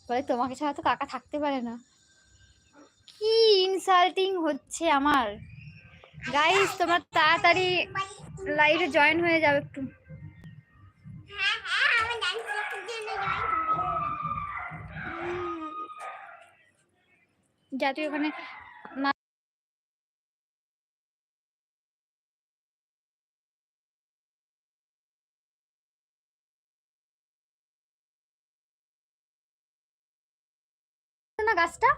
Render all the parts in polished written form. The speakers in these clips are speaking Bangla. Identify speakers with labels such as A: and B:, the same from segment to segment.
A: বলে তোমাকে ছাড়া তো কাকা থাকতে পারে না। কি ইনসাল্টিং হচ্ছে আমার। গাইস তোমরা তাড়াতাড়ি লাইভে জয়েন হয়ে যাও একটু। যা তুই ওখানে না গাছটা।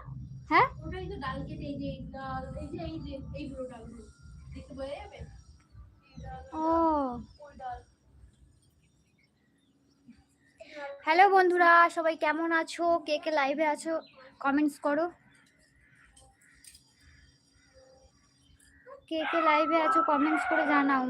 A: হ্যাঁ
B: ওটাই তো ডাল কেটে এই যে ডাল এই যে এইগুলো ডালগুলো দেখতে বোঝা যাবে।
A: ও হ্যালো বন্ধুরা, সবাই কেমন আছো? কে কে লাইভে আছো কমেন্টস করো। কে কে লাইভে আছো কমেন্টস করে জানাও।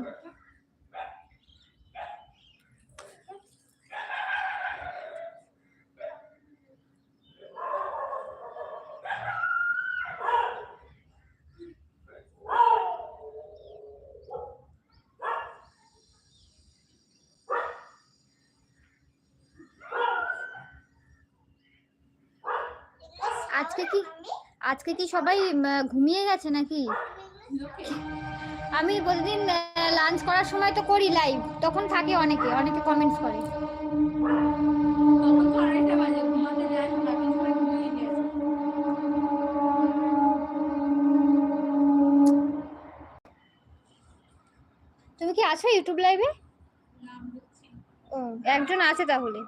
A: আজকে কি সবাই ঘুমিয়ে গেছে নাকি? আমি প্রতিদিন লাঞ্চ করার সময় তো করি লাইভ, তখন থাকে অনেকে কমেন্টস করে। তুমি কি আছো ইউটিউব লাইভে? ও একজন আছে তাহলে।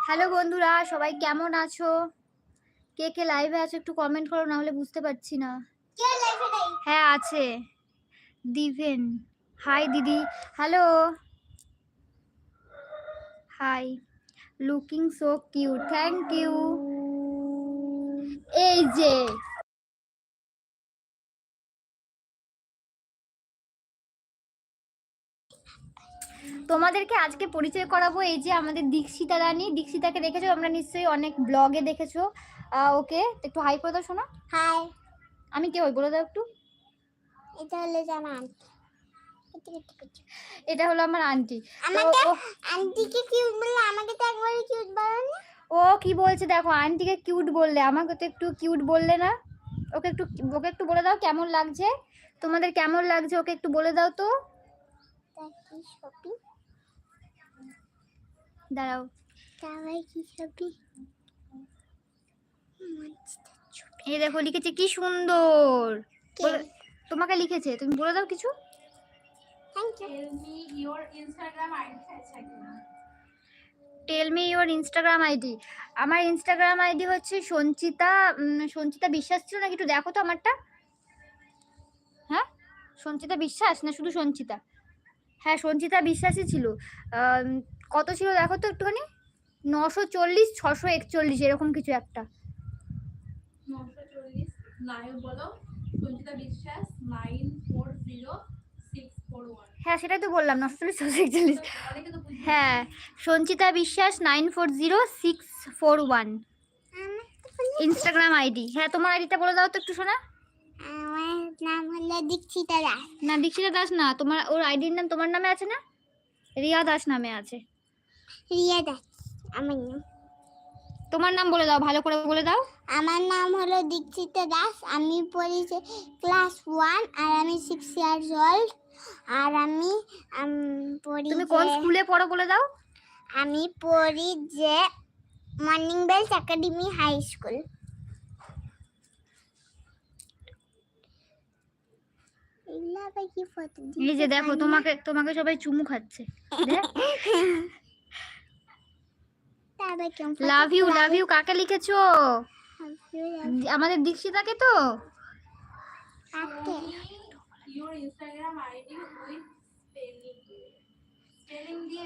A: হ্যালো বন্ধুরা, সবাই কেমন আছো? কে কে লাইভে আছো একটু কমেন্ট করো, না হলে বুঝতে পারছি না। হ্যাঁ আছে দিভেন। হাই দিদি। Hello hi, looking so cute, thank you. এই যে তোমাদেরকে আজকে পরিচয় করাবো, এই যে আমাদের দীক্ষিতা রানী। দীক্ষিতাকে দেখেছো আমরা নিশ্চয়ই, অনেক ব্লগে দেখেছো। ওকে একটু হাই করে দাও শোনা।
C: হাই।
A: আমি কে হই বলে দাও একটু।
C: এটা হলো আমার আন্টি।
A: এটা হলো আমার আন্টি।
C: আমাকে আন্টিকে কিউট বললে, আমাকে তো একবারে কিউট বলনি।
A: ও কি বলছে দেখো, আন্টিকে কিউট বললে, আমাকে তো একটু কিউট বললে না। ওকে একটু বলে দাও কেমন লাগছে, তোমাদের কেমন লাগছে ওকে একটু বলে দাও তো। দাঁড়াও,
C: কি ছবি?
A: এই দেখো লিখেছে কি সুন্দর। তোমাকে লিখেছে, তুমি বলে দাও কিছু। Tell me your Instagram ID. আমার ইনস্টাগ্রাম আইডি হচ্ছে সঞ্চিতা। সঞ্চিতা বিশ্বাস ছিল নাকি, একটু দেখো তো আমারটা। হ্যাঁ সঞ্চিতা বিশ্বাস না শুধু সঞ্চিতা? হ্যাঁ সঞ্চিতা বিশ্বাসই ছিল। কত ছিল দেখো তো একটুখানি। 940 641 এরকম কিছু একটা।
B: 940 লাইভ বলো। সঞ্চিতা বিশ্বাস 940641।
A: হ্যাঁ সেটাই তো বললাম, 940 641। হ্যাঁ সঞ্চিতা বিশ্বাস 940641 ইনস্টাগ্রাম আইডি। হ্যাঁ তোমার আইডিটা বলে দাও তো একটু শোনা।
C: আমার নাম হলো দীক্ষিতা দাস।
A: না দীক্ষিতা দাস না, তোমার ওর আইডির নাম তোমার নামে আছে না? রিয়া দাস নামে আছে।
C: রিয়া দাস আমার নাম।
A: তোমার নাম বলে দাও, ভালো করে বলে দাও।
C: আমার নাম হলো দীক্ষিতা দাস। আমি পড়ি ক্লাস 1 আর আমি 6 ইয়ার্স ওল্ড। আর আমি পড়ি।
A: তুমি কোন স্কুলে পড়ো বলে দাও।
C: আমি পড়ি যে Morning Bells Academy High School.
A: এই যে দেখো তোমাকে সবাই চুমু খাচ্ছে। লাভ ইউ কাকে লিখেছো? আমাদের দীক্ষিতাকে তো।
B: Your Instagram ID with spelling দিয়ে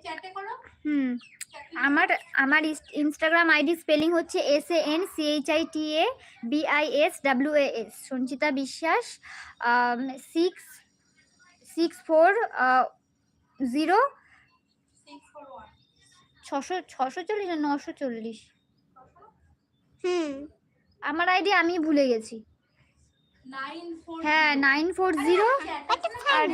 B: চ্যাটে করো।
A: আমার ইনস্টাগ্রাম আইডি স্পেলিং হচ্ছে SANCHITABISWAS সঞ্চিতা বিশ্বাস 640 640 না 940। আমার আইডি আমি ভুলে গেছি। হ্যাঁ 940 আর